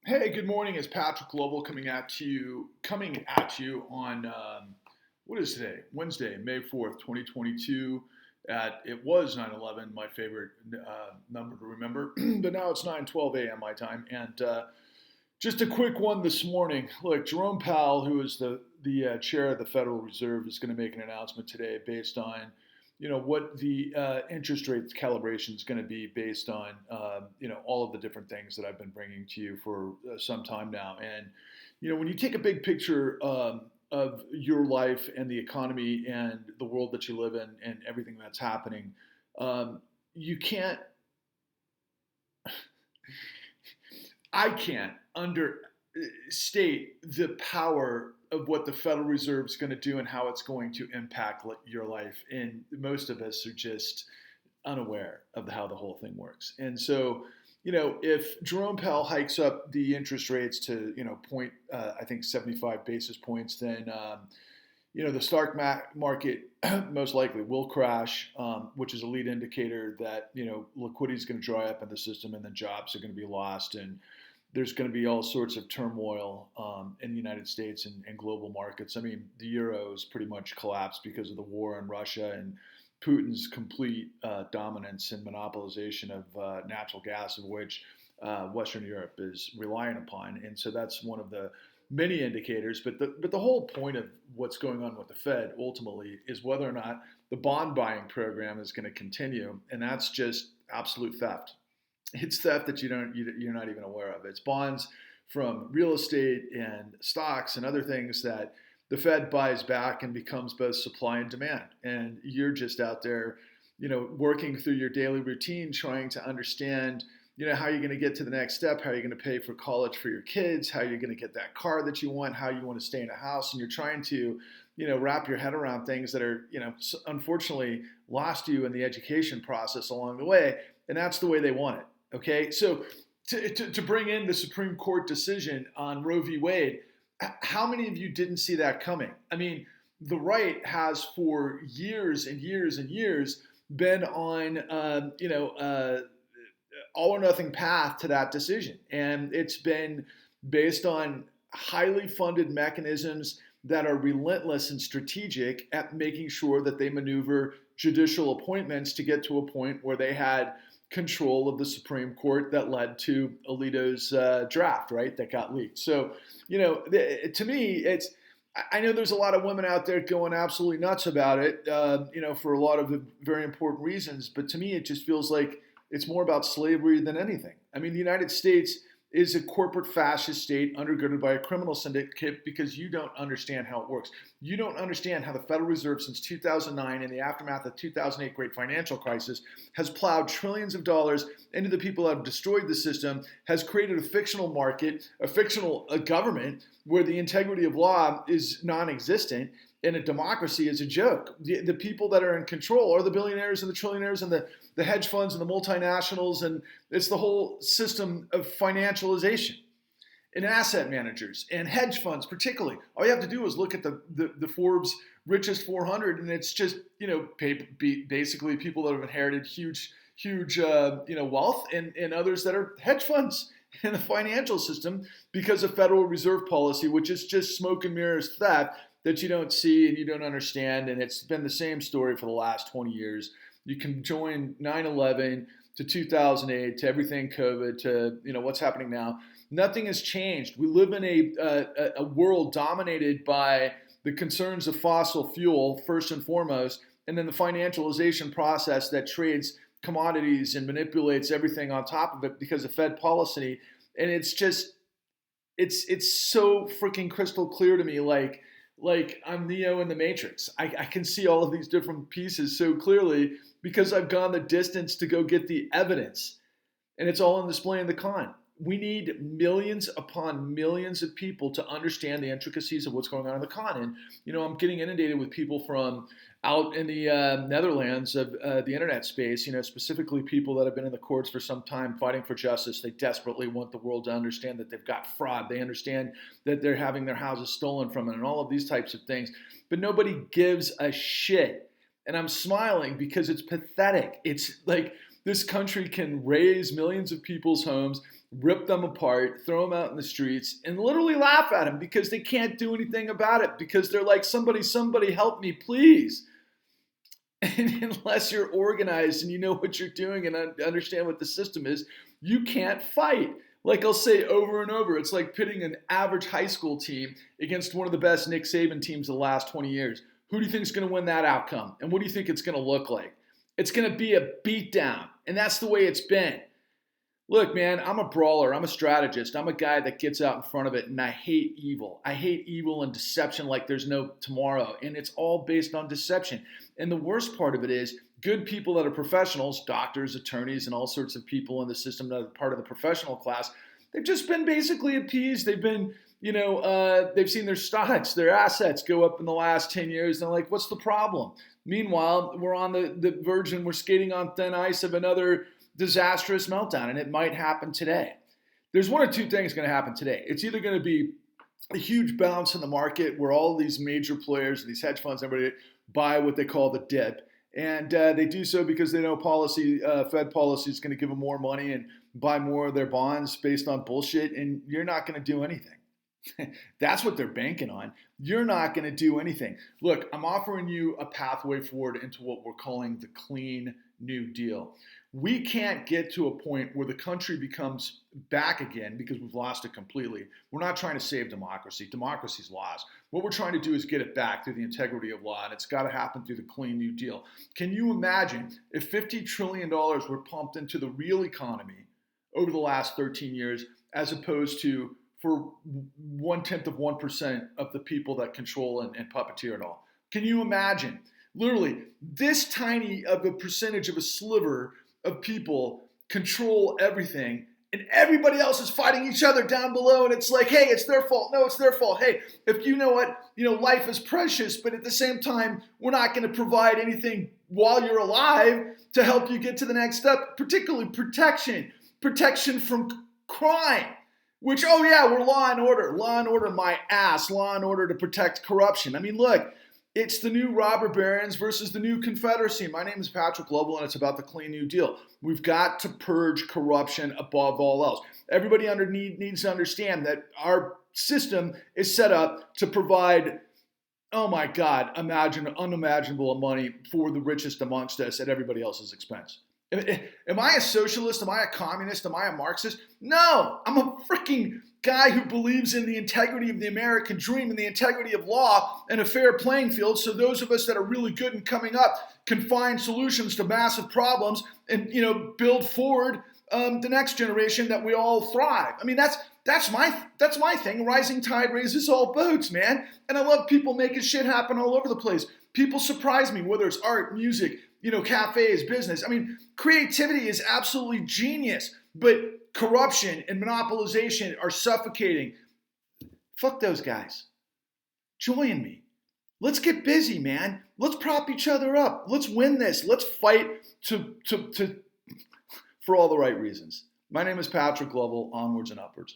Hey, good morning. It's Patrick Lovell coming at you on what is today? Wednesday, May 4th, 2022. It was 9/11, my favorite number to remember, but now it's 9:12 a.m. my time. And just a quick one this morning. Look, Jerome Powell, who is the chair of the Federal Reserve, is going to make an announcement today based on, what the interest rate calibration is going to be based on, all of the different things that I've been bringing to you for some time now. And, when you take a big picture of your life and the economy and the world that you live in and everything that's happening, you can't I can't understate the power of what the Federal Reserve is going to do and how it's going to impact your life. And most of us are just unaware of how the whole thing works. And so, if Jerome Powell hikes up the interest rates to, I think 75 basis points, then, the stock market most likely will crash, which is a lead indicator that, liquidity is going to dry up in the system and then jobs are going to be lost. And there's going to be all sorts of turmoil in the United States and global markets. I mean, the euro has pretty much collapsed because of the war in Russia and Putin's complete dominance and monopolization of natural gas, of which Western Europe is relying upon. And so that's one of the many indicators. But the whole point of what's going on with the Fed ultimately is whether or not the bond buying program is going to continue. And that's just absolute theft. It's theft that you're not even aware of. It's bonds from real estate and stocks and other things that the Fed buys back and becomes both supply and demand. And you're just out there, working through your daily routine, trying to understand, how you're going to get to the next step, how you're going to pay for college for your kids, how you're going to get that car that you want, how you want to stay in a house. And you're trying to, wrap your head around things that are, unfortunately lost you in the education process along the way. And that's the way they want it. Okay, so to bring in the Supreme Court decision on Roe v. Wade, how many of you didn't see that coming? I mean, the right has for years and years and years been on, all or nothing path to that decision. And it's been based on highly funded mechanisms that are relentless and strategic at making sure that they maneuver judicial appointments to get to a point where they had control of the Supreme Court that led to Alito's draft, right, that got leaked. So, to me, I know there's a lot of women out there going absolutely nuts about it, for a lot of very important reasons. But to me, it just feels like it's more about slavery than anything. I mean, the United States is a corporate fascist state undergirded by a criminal syndicate because you don't understand how it works. You don't understand how the Federal Reserve since 2009 in the aftermath of the 2008 great financial crisis has plowed trillions of dollars into the people that have destroyed the system, has created a fictional market, a fictional government where the integrity of law is non-existent, and a democracy is a joke. The people that are in control are the billionaires and the trillionaires and the hedge funds and the multinationals, and it's the whole system of financialization and asset managers and hedge funds particularly. All you have to do is look at the Forbes richest 400, and it's just, basically people that have inherited huge wealth and others that are hedge funds in the financial system because of Federal Reserve policy, which is just smoke and mirrors theft that you don't see and you don't understand. And it's been the same story for the last 20 years. You can join 9/11 to 2008 to everything COVID to what's happening now. Nothing has changed. We live in a world dominated by the concerns of fossil fuel first and foremost, and then the financialization process that trades commodities and manipulates everything on top of it because of Fed policy. And it's just it's so freaking crystal clear to me, like I'm Neo in the Matrix. I can see all of these different pieces so clearly because I've gone the distance to go get the evidence. And it's all on display in the con. We need millions upon millions of people to understand the intricacies of what's going on in the con. And, I'm getting inundated with people from out in the Netherlands of the internet space, specifically people that have been in the courts for some time fighting for justice. They desperately want the world to understand that they've got fraud. They understand that they're having their houses stolen from them and all of these types of things. But nobody gives a shit. And I'm smiling because it's pathetic. It's like this country can raise millions of people's homes, rip them apart, throw them out in the streets, and literally laugh at them because they can't do anything about it, because they're like, somebody help me, please. And unless you're organized and you know what you're doing and understand what the system is, you can't fight. Like I'll say over and over, it's like pitting an average high school team against one of the best Nick Saban teams of the last 20 years. Who do you think is going to win that outcome? And what do you think it's going to look like? It's going to be a beatdown. And that's the way it's been. Look, man, I'm a brawler. I'm a strategist. I'm a guy that gets out in front of it, and I hate evil. I hate evil and deception like there's no tomorrow, and it's all based on deception. And the worst part of it is good people that are professionals, doctors, attorneys, and all sorts of people in the system that are part of the professional class, they've just been basically appeased. They've been, they've seen their stocks, their assets go up in the last 10 years. And they're like, what's the problem? Meanwhile, we're on the verge and we're skating on thin ice of another disastrous meltdown, and it might happen today. There's one or two things going to happen today. It's either going to be a huge bounce in the market where all these major players, these hedge funds, everybody buy what they call the dip, and they do so because they know Fed policy is going to give them more money and buy more of their bonds based on bullshit, and you're not going to do anything. That's what they're banking on. You're not going to do anything. Look, I'm offering you a pathway forward into what we're calling the clean New Deal. We can't get to a point where the country becomes back again because we've lost it completely. We're not trying to save democracy. Democracy's lost. What we're trying to do is get it back through the integrity of law, and it's got to happen through the clean New Deal. Can you imagine if $50 trillion were pumped into the real economy over the last 13 years as opposed to for 0.1% of the people that control and puppeteer it all? Can you imagine? Literally, this tiny of a percentage of a sliver of people control everything, and everybody else is fighting each other down below, and it's like, hey, it's their fault. No, it's their fault. Hey, if you know what, life is precious, but at the same time, we're not going to provide anything while you're alive to help you get to the next step, particularly protection from crime. Which, oh yeah, we're law and order my ass, law and order to protect corruption. I mean, look, it's the new robber barons versus the new Confederacy. My name is Patrick Lovell, and it's about the Clean New Deal. We've got to purge corruption above all else. Everybody needs to understand that our system is set up to provide, oh my God, unimaginable money for the richest amongst us at everybody else's expense. Am I a socialist? Am I a communist? Am I a Marxist? No, I'm a freaking guy who believes in the integrity of the American dream and the integrity of law and a fair playing field, so those of us that are really good and coming up can find solutions to massive problems and build forward the next generation that we all thrive. I mean, that's my thing. Rising tide raises all boats, man. And I love people making shit happen all over the place. People surprise me, whether it's art, music, cafes, business. I mean, creativity is absolutely genius, but corruption and monopolization are suffocating. Fuck those guys. Join me. Let's get busy, man. Let's prop each other up. Let's win this. Let's fight for all the right reasons. My name is Patrick Lovell. Onwards and upwards.